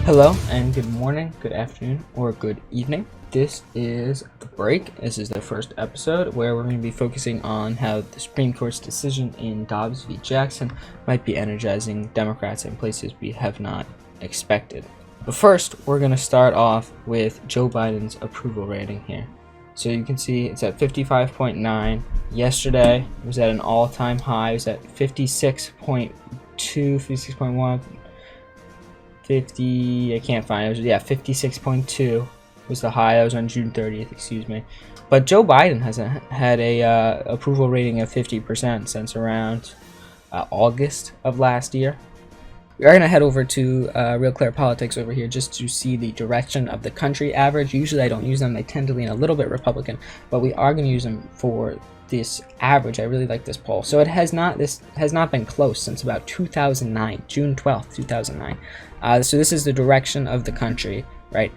Hello and good morning, good afternoon, or good evening. This is The Break. This is the first episode where we're going to be focusing on how the Supreme Court's decision in Dobbs v. Jackson might be energizing Democrats in places we have not expected. But first, we're going to start off with Joe Biden's approval rating here. So you can see it's at 55.9. Yesterday, it was at an all-time high. It was at 56.2, 56.1. 50, I can't find it. 56.2 was the high. That was on June 30th, excuse me. But Joe Biden hasn't had a approval rating of 50% since around August of last year. We are going to head over to Real Clear Politics over here just to see the direction of the country average. Usually I don't use them. They tend to lean a little bit Republican, but we are going to use them for this average. I really like this poll. So this has not been close since about 2009, June 12th, 2009. So this is the direction of the country, right?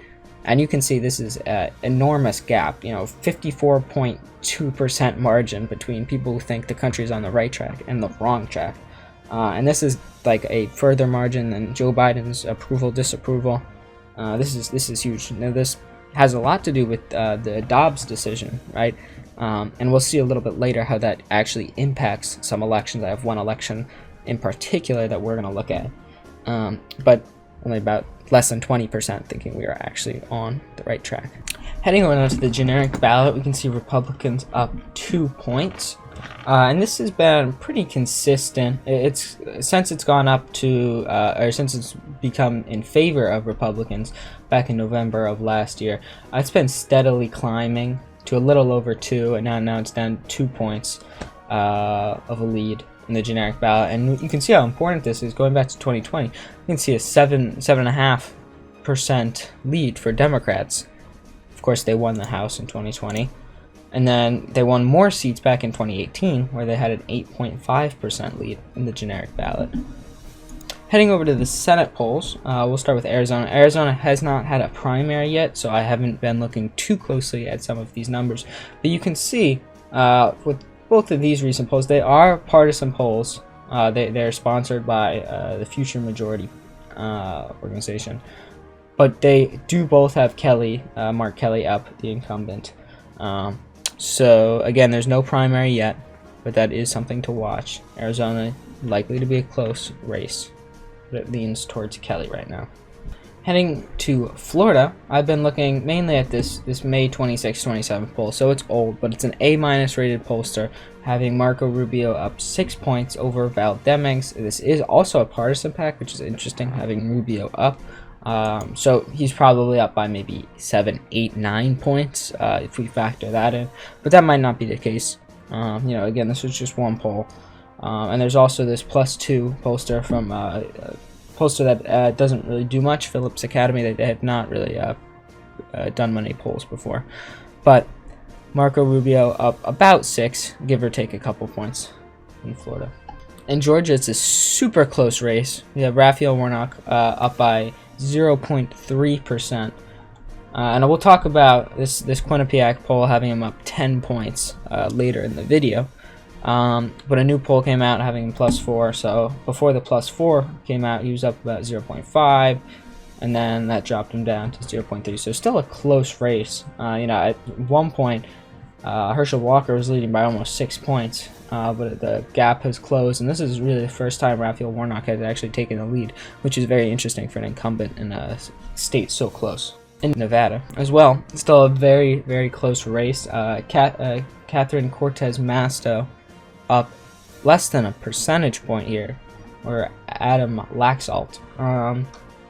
And you can see this is an enormous gap, 54.2% margin between people who think the country is on the right track and the wrong track. And this is like a further margin than Joe Biden's approval, disapproval. This is huge. Now this has a lot to do with the Dobbs decision, right? And we'll see a little bit later how that actually impacts some elections. I have one election in particular that we're going to look at. But only about less than 20% thinking we are actually on the right track. Heading over to the generic ballot, we can see Republicans up 2 points. And this has been pretty consistent. Since it's gone up to, or since it's become in favor of Republicans back in November of last year, it's been steadily climbing to a little over 2, and now it's down 2 points of a lead in the generic ballot. And you can see how important this is. Going back to 2020, you can see a 7.5% lead for Democrats. Of course, they won the House in 2020. And then they won more seats back in 2018, where they had an 8.5% lead in the generic ballot. Heading over to the Senate polls, we'll start with Arizona. Arizona has not had a primary yet, so I haven't been looking too closely at some of these numbers. But you can see with both of these recent polls, they are partisan polls. They're sponsored by the Future Majority organization. But they do both have Mark Kelly up, the incumbent. So again, there's no primary yet, but that is something to watch. Arizona likely to be a close race, but it leans towards Kelly right now. Heading to Florida, I've been looking mainly at this May 26-27 poll. So it's old, but it's an A- rated pollster, having Marco Rubio up 6 points over Val Demings. This is also a partisan pack, which is interesting, having Rubio up. So he's probably up by maybe 7, 8, 9 points if we factor that in, but that might not be the case. Again, this was just one poll, and there's also this +2 pollster from a pollster that doesn't really do much, Phillips Academy. They have not really done many polls before, but Marco Rubio up about 6, give or take a couple points in Florida. In Georgia, it's a super close race. We have Raphael Warnock up by 0.3%, and we'll talk about this Quinnipiac poll having him up 10 points later in the video. But a new poll came out having him +4. So before the +4 came out, he was up about 0.5, and then that dropped him down to 0.3. So still a close race. At one point, Herschel Walker was leading by almost 6 points. But the gap has closed, and this is really the first time Raphael Warnock has actually taken the lead, which is very interesting for an incumbent in a state so close. In Nevada as well, still a very, very close race. Catherine Cortez Masto up less than a percentage point here, or Adam Laxalt.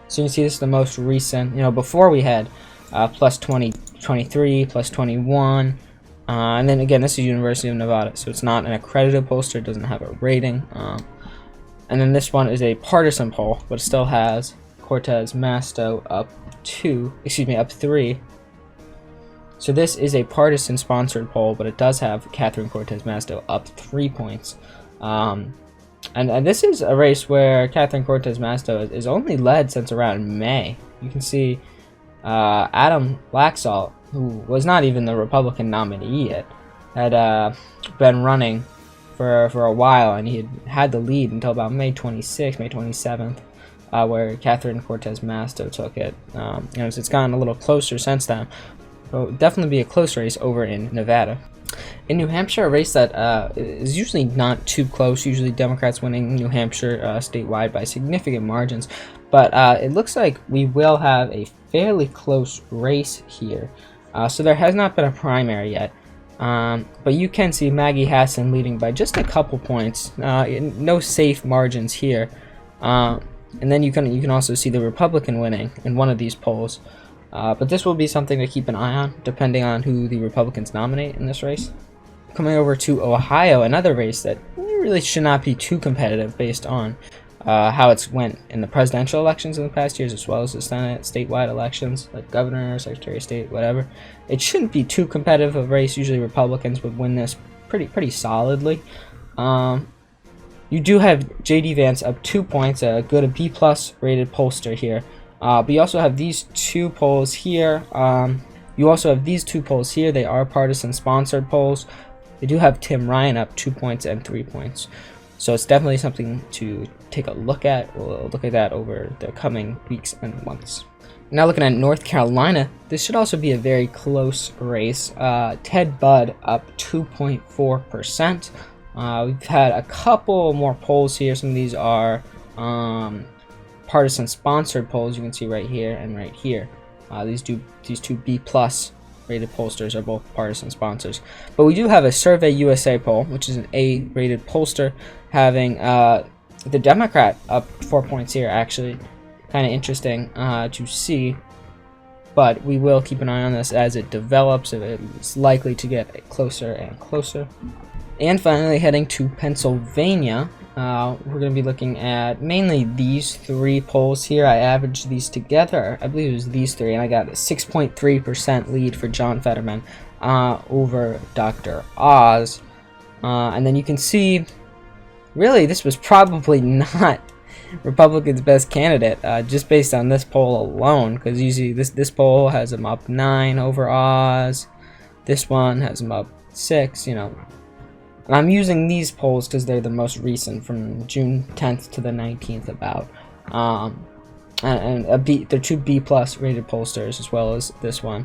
So you can see this is the most recent. Before we had +20, 23, +21. And then again, this is University of Nevada, so it's not an accredited pollster, it doesn't have a rating. And then this one is a partisan poll, but it still has Cortez Masto up 3. So this is a partisan sponsored poll, but it does have Catherine Cortez Masto up 3 points. And this is a race where Catherine Cortez Masto is only led since around May. You can see Adam Laxalt, who was not even the Republican nominee yet, had been running for a while, and he had the lead until about May 26th, May 27th. where Catherine Cortez Masto took it. It's gotten a little closer since then. So definitely be a close race over in Nevada. In New Hampshire, a race that is usually not too close, usually Democrats winning New Hampshire statewide by significant margins, but it looks like we will have a fairly close race here. So there has not been a primary yet, but you can see Maggie Hassan leading by just a couple points. No safe margins here, and then you can also see the Republican winning in one of these polls. But this will be something to keep an eye on, depending on who the Republicans nominate in this race. Coming over to Ohio, another race that really should not be too competitive based on how it's went in the presidential elections in the past years, as well as the Senate, statewide elections, like governor, secretary of state, whatever. It shouldn't be too competitive of a race. Usually Republicans would win this pretty solidly. You do have J.D. Vance up 2 points, a good B+ rated pollster here. But you also have these two polls here. They are partisan-sponsored polls. They do have Tim Ryan up 2 points and 3 points. So it's definitely something to take a look at. We'll look at that over the coming weeks and months. Now looking at North Carolina, this should also be a very close race. Ted Budd up 2.4%. We've had a couple more polls here. Some of these are partisan sponsored polls. You can see right here and right here. These two B+ rated pollsters are both partisan sponsors. But we do have a Survey USA poll, which is an A rated pollster, having the Democrat up 4 points here. Actually, kind of interesting to see. But we will keep an eye on this as it develops. It's likely to get closer and closer. And finally, heading to Pennsylvania, we're going to be looking at mainly these three polls here. I averaged these together. I believe it was these three, and I got a 6.3% lead for John Fetterman over Dr. Oz. And then you can see, really, this was probably not Republicans' best candidate, just based on this poll alone, because usually this poll has him up 9 over Oz. This one has him up 6, And I'm using these polls because they're the most recent, from June 10th to the 19th about. They're two B+ rated pollsters, as well as this one.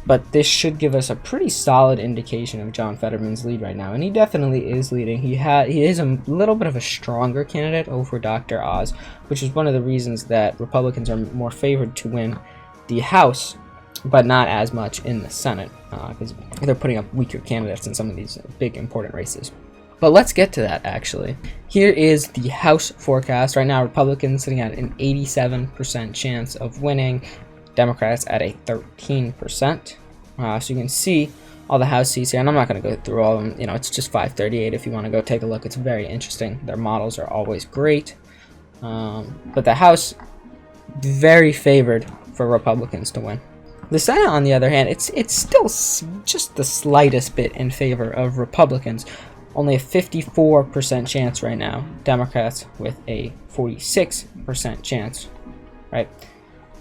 But this should give us a pretty solid indication of John Fetterman's lead right now, and he definitely is leading. He is a little bit of a stronger candidate over Dr. Oz, which is one of the reasons that Republicans are more favored to win the House, but not as much in the Senate, because they're putting up weaker candidates in some of these big important races. But let's get to that, actually. Here is the House forecast. Right now, Republicans sitting at an 87% chance of winning, Democrats at a 13%. So you can see all the House seats here, and I'm not going to go through all of them. It's just 538 if you want to go take a look. It's very interesting. Their models are always great. But the House, very favored for Republicans to win. The Senate, on the other hand, it's still just the slightest bit in favor of Republicans. Only a 54% chance right now. Democrats with a 46% chance, right?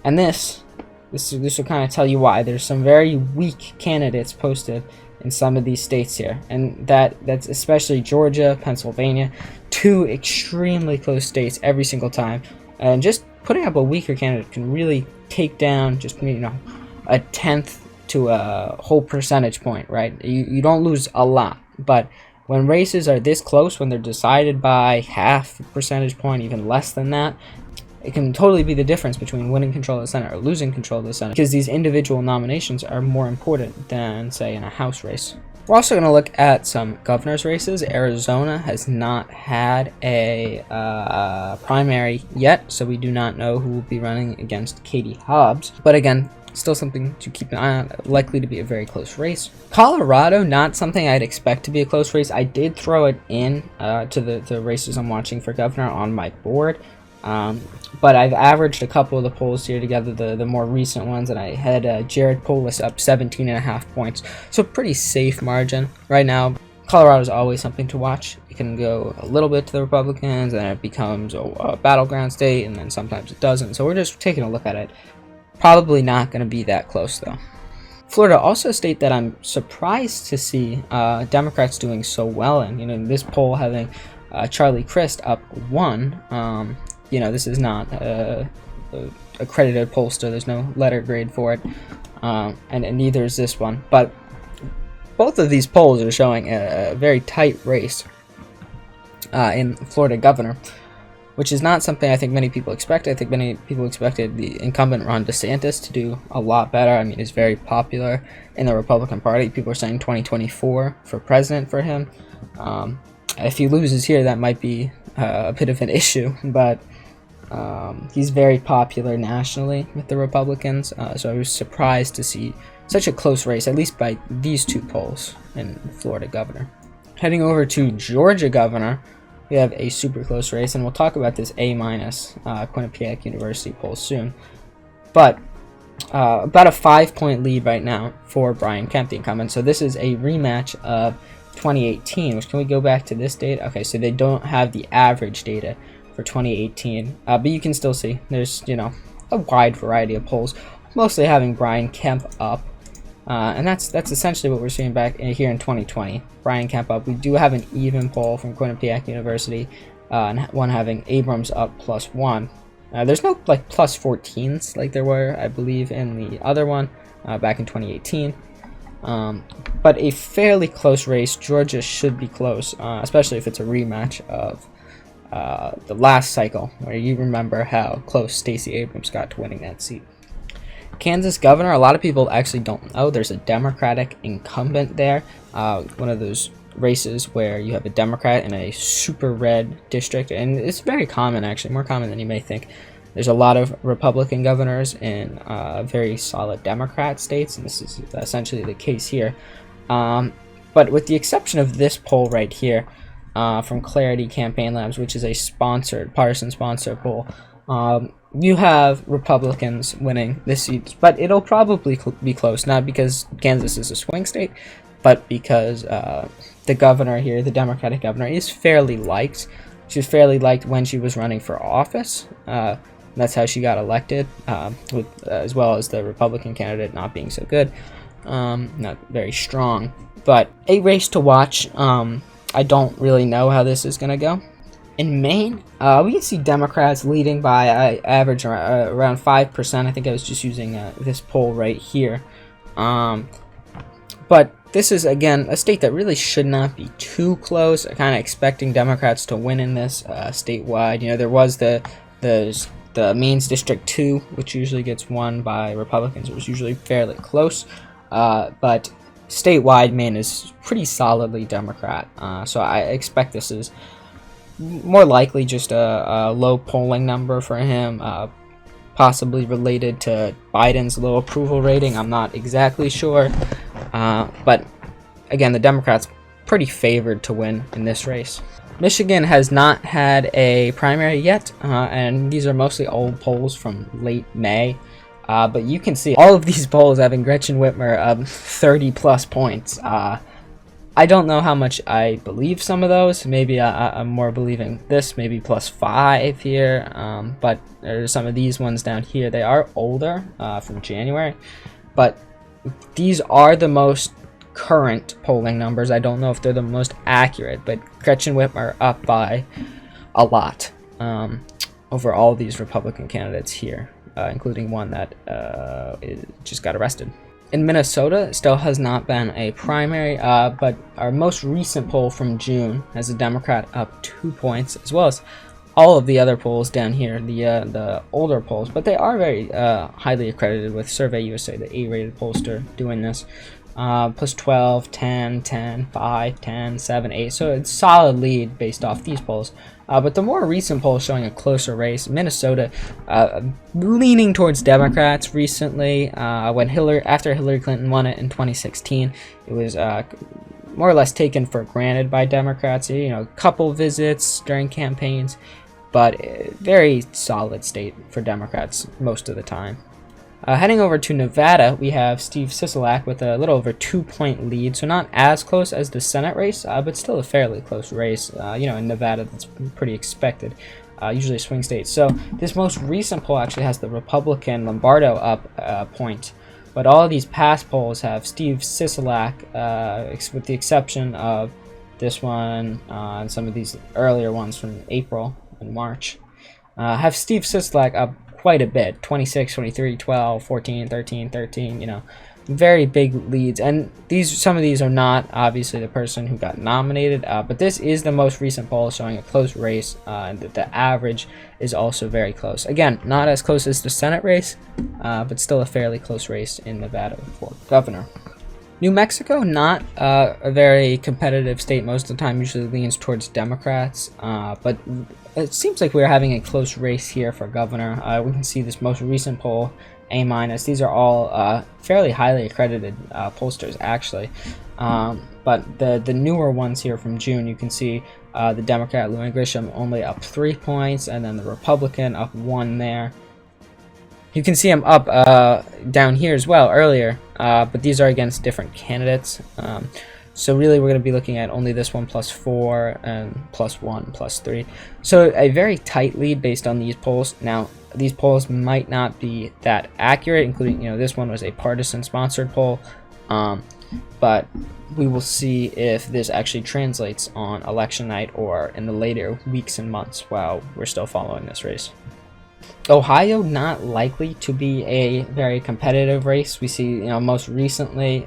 And this will kind of tell you why. There's some very weak candidates posted in some of these states here, and that's especially Georgia, Pennsylvania, two extremely close states every single time. And just putting up a weaker candidate can really take down just a tenth to a whole percentage point, right? You don't lose a lot, but when races are this close, when they're decided by half a percentage point, even less than that, it can totally be the difference between winning control of the Senate or losing control of the Senate, because these individual nominations are more important than, say, in a House race. We're also going to look at some governor's races. Arizona has not had a primary yet, so we do not know who will be running against Katie Hobbs. But again, still something to keep an eye on, likely to be a very close race. Colorado, not something I'd expect to be a close race. I did throw it in to the races I'm watching for governor on my board, but I've averaged a couple of the polls here together, the more recent ones, and I had Jared Polis up 17.5 points, so pretty safe margin. Right now, Colorado is always something to watch. It can go a little bit to the Republicans, and then it becomes a battleground state, and then sometimes it doesn't, so we're just taking a look at it. Probably not going to be that close, though. Florida, also a state that I'm surprised to see Democrats doing so well in. This poll having Charlie Crist up 1. You know, this is not a accredited pollster. There's no letter grade for it, and neither is this one. But both of these polls are showing a very tight race in Florida governor, which is not something I think many people expect. I think many people expected the incumbent Ron DeSantis to do a lot better. I mean, he's very popular in the Republican Party. People are saying 2024 for president for him. If he loses here, that might be a bit of an issue, but he's very popular nationally with the Republicans, so I was surprised to see such a close race, at least by these two polls in Florida governor. Heading over to Georgia governor, we have a super close race, and we'll talk about this A- Quinnipiac University poll soon. But about a 5-point lead right now for Brian Kemp, the incumbent. So this is a rematch of 2018, which, can we go back to this date? Okay, so they don't have the average data for 2018, but you can still see there's, you know, a wide variety of polls, mostly having Brian Kemp up. And that's essentially what we're seeing back here in 2020. Brian Kemp up. We do have an even poll from Quinnipiac University, and one having Abrams up +1. There's no like +14s like there were, I believe, in the other one back in 2018. But a fairly close race. Georgia should be close, especially if it's a rematch of the last cycle, where you remember how close Stacey Abrams got to winning that seat. Kansas governor, a lot of people actually don't know there's a Democratic incumbent there. One of those races where you have a Democrat in a super red district, and it's very common, actually, more common than you may think. There's a lot of Republican governors in very solid Democrat states, and this is essentially the case here. But with the exception of this poll right here from Clarity Campaign Labs, which is a partisan-sponsored poll, you have Republicans winning this seat, but it'll probably be close, not because Kansas is a swing state, but because the governor here, the Democratic governor, is fairly liked. She was fairly liked when she was running for office. That's how she got elected, as well as the Republican candidate not being so good, not very strong. But a race to watch. I don't really know how this is going to go. In Maine, we can see Democrats leading by average around 5%. I think I was just using this poll right here. But this is, again, a state that really should not be too close. I'm kind of expecting Democrats to win in this statewide. You know, there was the Maine's District 2, which usually gets won by Republicans. It was usually fairly close. But statewide, Maine is pretty solidly Democrat. So I expect this is more likely just a low polling number for him, possibly related to Biden's low approval rating. I'm not exactly sure, but again, the Democrats pretty favored to win in this race. Michigan has not had a primary yet, and these are mostly old polls from late May, but you can see all of these polls having Gretchen Whitmer 30 plus points. I don't know how much I believe some of those. Maybe I'm more believing this, maybe +5 here. But there's some of these ones down here. They are older, from January. But these are the most current polling numbers. I don't know if they're the most accurate, but Gretchen Whitmer up by a lot over all these Republican candidates here, including one that just got arrested. In Minnesota, it still has not been a primary, but our most recent poll from June has a Democrat up 2 points, as well as all of the other polls down here, the older polls, but they are very highly accredited with Survey USA, the A-rated pollster, doing this. Plus 12, 10, 10, 5, 10, 7, 8. So it's solid lead based off these polls. But the more recent poll showing a closer race. Minnesota leaning towards Democrats recently. After Hillary Clinton won it in 2016, it was more or less taken for granted by Democrats. You know, a couple visits during campaigns, but very solid state for Democrats most of the time. Heading over to Nevada, we have Steve Sisolak with a little over 2-point lead, so not as close as the Senate race, but still a fairly close race. You know, in Nevada, that's pretty expected, usually a swing state. So this most recent poll actually has the Republican Lombardo up a point, but all of these past polls have Steve Sisolak, with the exception of this one, and some of these earlier ones from April and March, have Steve Sisolak up quite a bit, 26, 23, 12, 14, 13, 13, you know, very big leads. And some of these are not obviously the person who got nominated, but this is the most recent poll showing a close race, and the average is also very close. Again, not as close as the Senate race, but still a fairly close race in Nevada for governor. New Mexico, not a very competitive state most of the time, usually leans towards Democrats, but it seems like we're having a close race here for governor. We can see this most recent poll, A-. These are all fairly highly accredited pollsters, actually. But the newer ones here from June, you can see the Democrat Louis Grisham only up 3 points, and then the Republican up 1 there. You can see him up down here as well earlier, but these are against different candidates. So really we're going to be looking at only this one +4 and +1, +3. So a very tight lead based on these polls. Now, these polls might not be that accurate, including, you know, this one was a partisan sponsored poll, but we will see if this actually translates on election night or in the later weeks and months while we're still following this race. Ohio, not likely to be a very competitive race. We see, you know, most recently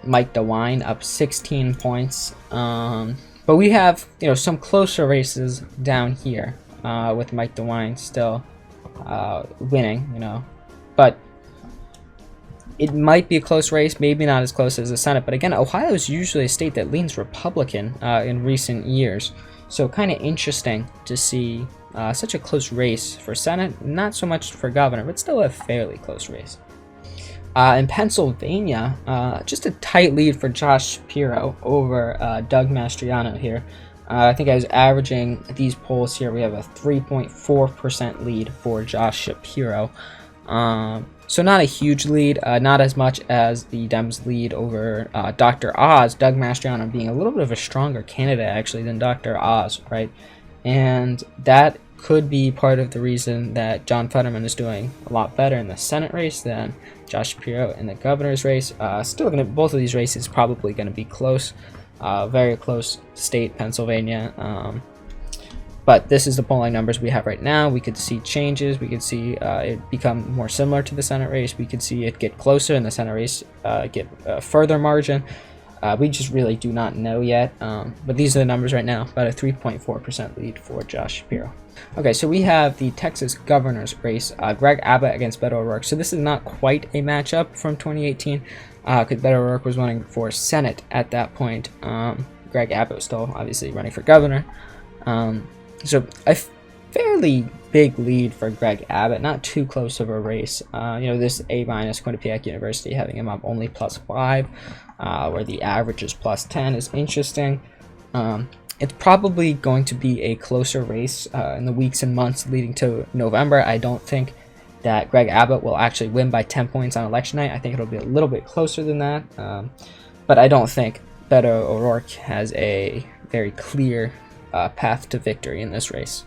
Mike DeWine up 16 points, but we have, you know, some closer races down here with Mike DeWine still winning, you know, but it might be a close race, maybe not as close as the Senate. But again, Ohio is usually a state that leans Republican in recent years, so kind of interesting to see such a close race for Senate, not so much for governor, but still a fairly close race. In Pennsylvania, just a tight lead for Josh Shapiro over Doug Mastriano here. I think I was averaging these polls here. We have a 3.4% lead for Josh Shapiro. So not a huge lead, not as much as the Dems lead over Dr. Oz. Doug Mastriano being a little bit of a stronger candidate actually than Dr. Oz, right? And that could be part of the reason that John Fetterman is doing a lot better in the Senate race than Josh Shapiro in the governor's race. Still gonna, both of these races probably going to be close, very close state, Pennsylvania. But this is the polling numbers we have right now. We could see changes. We could see it become more similar to the Senate race. We could see it get closer in the Senate race, get a further margin. We just really do not know yet. But these are the numbers right now. About a 3.4% lead for Josh Shapiro. Okay, so we have the Texas governor's race. Greg Abbott against Beto O'Rourke. So this is not quite a matchup from 2018 because Beto O'Rourke was running for Senate at that point. Greg Abbott was still obviously running for governor. So a fairly big lead for Greg Abbott, not too close of a race. You know, this A- Quinnipiac University having him up only +5, where the average is +10 is interesting. It's probably going to be a closer race in the weeks and months leading to November. I don't think that Greg Abbott will actually win by 10 points on election night. I think it'll be a little bit closer than that. But I don't think Beto O'Rourke has a very clear path to victory in this race.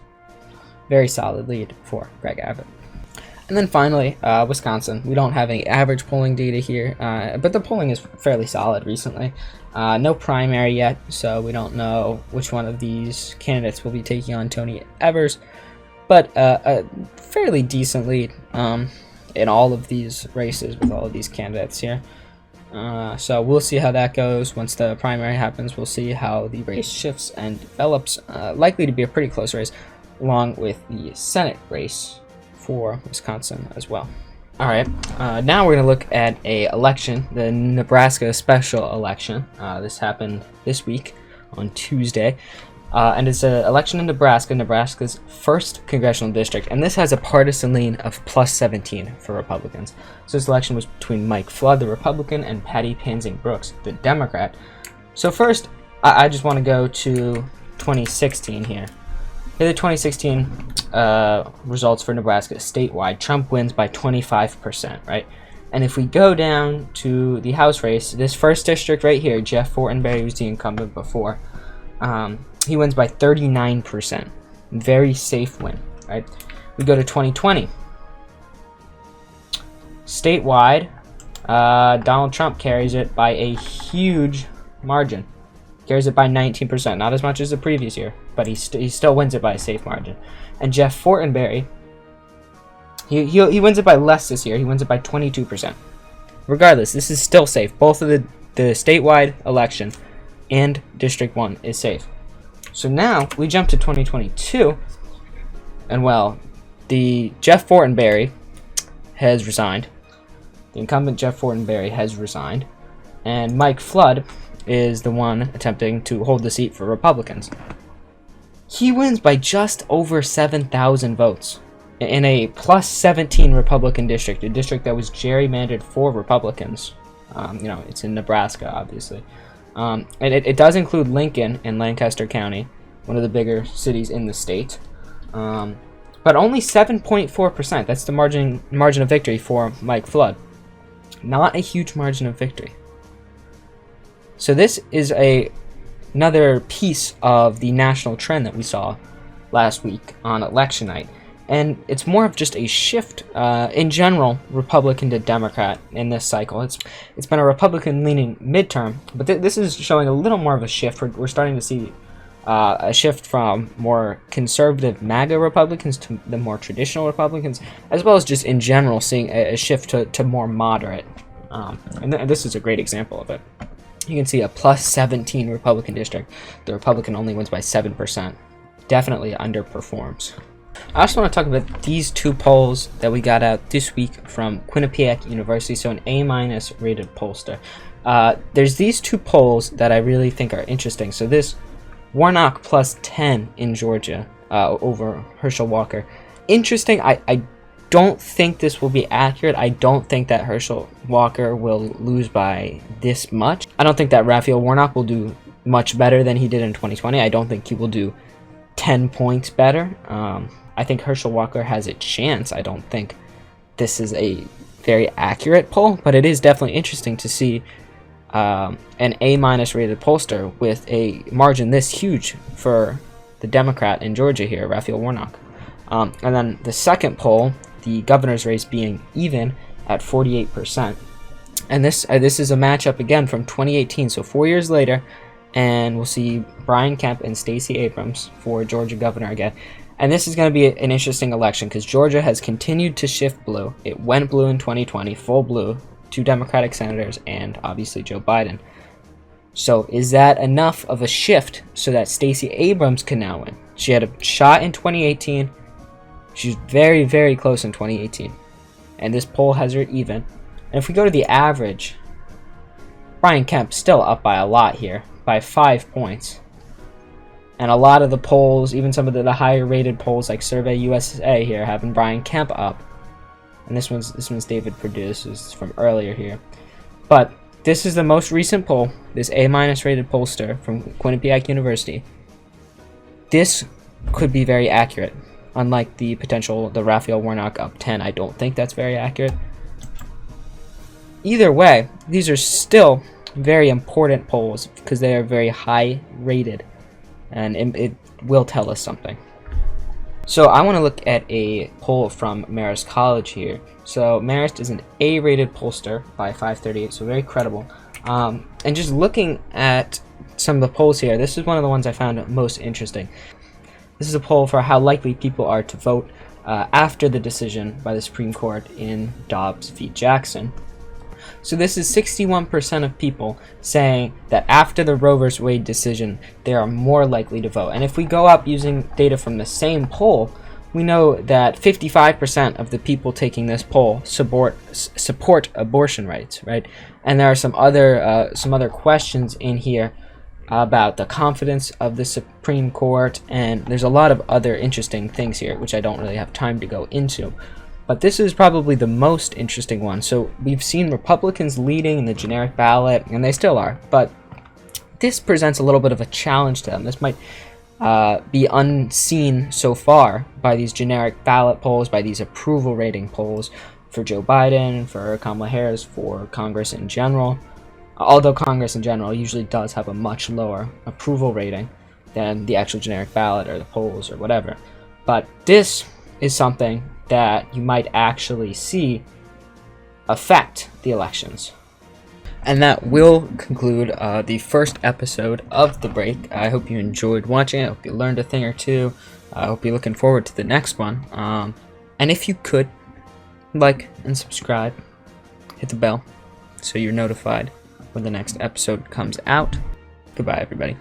Very solid lead for Greg Abbott. And then finally, Wisconsin. We don't have any average polling data here, but the polling is fairly solid recently. No primary yet, so we don't know which one of these candidates will be taking on Tony Evers, but a fairly decent lead in all of these races with all of these candidates here. So we'll see how that goes. Once the primary happens, we'll see how the race shifts and develops. Likely to be a pretty close race, along with the Senate race for Wisconsin as well. All right, now we're going to look at a election, the Nebraska special election. This happened this week on Tuesday, and it's an election in Nebraska, Nebraska's first congressional district, and this has a partisan lean of +17 for Republicans. So this election was between Mike Flood, the Republican, and Patty Pansing Brooks, the Democrat. So first, I just want to go to 2016 here. Here are the 2016 results for Nebraska statewide. Trump wins by 25%, right? And if we go down to the House race, this first district right here, Jeff Fortenberry was the incumbent before. He wins by 39%. Very safe win, right? We go to 2020. Statewide, Donald Trump carries it by a huge margin. carries it by 19%, not as much as the previous year, but he still wins it by a safe margin. And Jeff Fortenberry, he wins it by less this year. He wins it by 22%. Regardless, this is still safe. Both of the statewide election and District 1 is safe. So now we jump to 2022, and well, the Jeff Fortenberry has resigned. The incumbent Jeff Fortenberry has resigned, and Mike Flood is the one attempting to hold the seat for Republicans. He wins by just over 7,000 votes in a plus 17 Republican district, a district that was gerrymandered for Republicans. It's in Nebraska, obviously. And it does include Lincoln and Lancaster County, one of the bigger cities in the state. But only 7.4%. That's the margin of victory for Mike Flood. Not a huge margin of victory. So this is another piece of the national trend that we saw last week on election night. And it's more of just a shift in general, Republican to Democrat in this cycle. It's been a Republican-leaning midterm, but this is showing a little more of a shift. We're starting to see a shift from more conservative MAGA Republicans to the more traditional Republicans, as well as just in general seeing a shift to more moderate. And this is a great example of it. You can see a plus 17 Republican district. The Republican only wins by 7%. Definitely underperforms. I also want to talk about these two polls that we got out this week from Quinnipiac University, so an A- rated pollster. There's these two polls that I really think are interesting. So this Warnock plus 10 in Georgia over Herschel Walker. Interesting. I don't think this will be accurate. I don't think that Herschel Walker will lose by this much. I don't think that Raphael Warnock will do much better than he did in 2020. I don't think he will do 10 points better. I think Herschel Walker has a chance. I don't think this is a very accurate poll, but it is definitely interesting to see an A- rated pollster with a margin this huge for the Democrat in Georgia here, Raphael Warnock. And then the second poll, the governor's race being even at 48%. And this is a matchup again from 2018, so 4 years later, and we'll see Brian Kemp and Stacey Abrams for Georgia governor again. And this is going to be an interesting election because Georgia has continued to shift blue. It went blue in 2020, full blue, 2 Democratic senators, and obviously Joe Biden. So is that enough of a shift so that Stacey Abrams can now win? She had a shot in 2018. She's very, very close in 2018. And this poll has her even. And if we go to the average, Brian Kemp's still up by a lot here, by 5 points. And a lot of the polls, even some of the higher rated polls like Survey USA here, having Brian Kemp up. And this one's David Perdue, this is from earlier here. But this is the most recent poll, this A- rated pollster from Quinnipiac University. This could be very accurate. Unlike the Raphael Warnock up 10, I don't think that's very accurate. Either way, these are still very important polls because they are very high rated, and it will tell us something. So I want to look at a poll from Marist College here. So Marist is an A-rated pollster by 538, so very credible. And just looking at some of the polls here, this is one of the ones I found most interesting. This is a poll for how likely people are to vote after the decision by the Supreme Court in Dobbs v. Jackson. So this is 61% of people saying that after the Roe v. Wade decision, they are more likely to vote. And if we go up using data from the same poll, we know that 55% of the people taking this poll support abortion rights, right? And there are some other questions in here about the confidence of the Supreme Court, and there's a lot of other interesting things here, which I don't really have time to go into. But this is probably the most interesting one. So we've seen Republicans leading in the generic ballot, and they still are, but this presents a little bit of a challenge to them. This might be unseen so far by these generic ballot polls, by these approval rating polls for Joe Biden, for Kamala Harris, for Congress in general. Although Congress in general usually does have a much lower approval rating than the actual generic ballot or the polls or whatever. But this is something that you might actually see affect the elections. And that will conclude the first episode of The Break. I hope you enjoyed watching it. I hope you learned a thing or two. I hope you're looking forward to the next one. And if you could, like and subscribe, hit the bell so you're notified when the next episode comes out. Goodbye, everybody.